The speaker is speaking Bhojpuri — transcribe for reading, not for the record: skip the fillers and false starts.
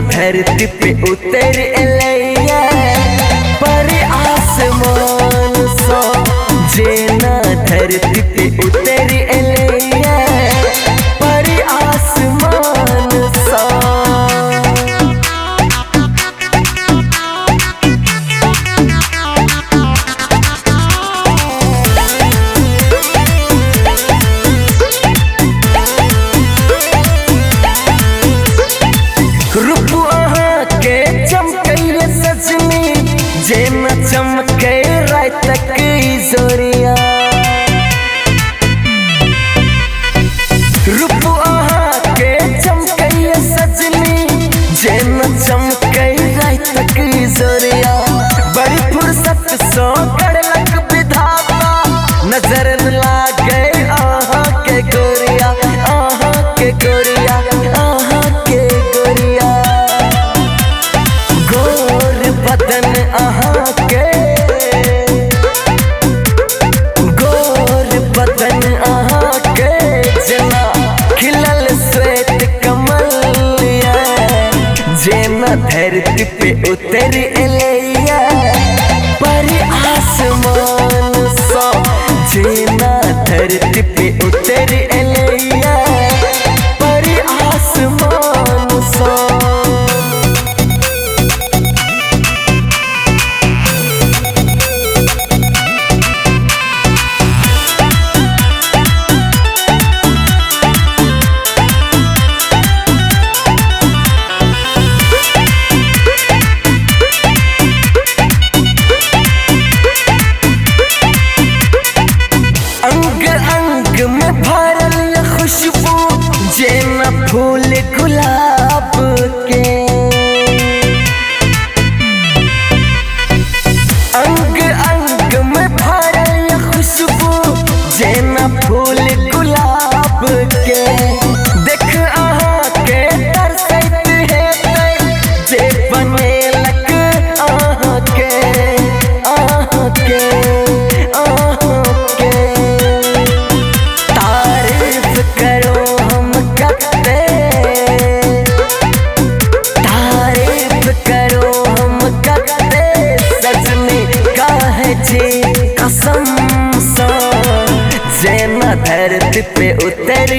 धरती पे उतर एलैया पर आसमान सो जेना धरती पे उतर एलैया पर आसमान सो। जेना चमके रात की जोरिया रूप आहा के चमके सजनी जेना चमके रात की जोरिया बड़ी फुर्सत सो गढ़लक विधाता नजर लागे आहा के गोरिया आहा के गोरिया आहा के गोरिया गोर बदन आहा के गोर बदन आहा के जना खिलल श्वेत कमलिया जेना धरती पे उतर एलैया पर आसमान सो जेना धरती पे उतर एलैया पर आसमान सो। में भरल खुशबू जेना फूल गुलाब के अंग अंग में भरल खुशबू जेना फूल गुलाब के देख आहा के तरसत है जे बनेलक आहा के आहा के कसम सा जेना धरती पे उतर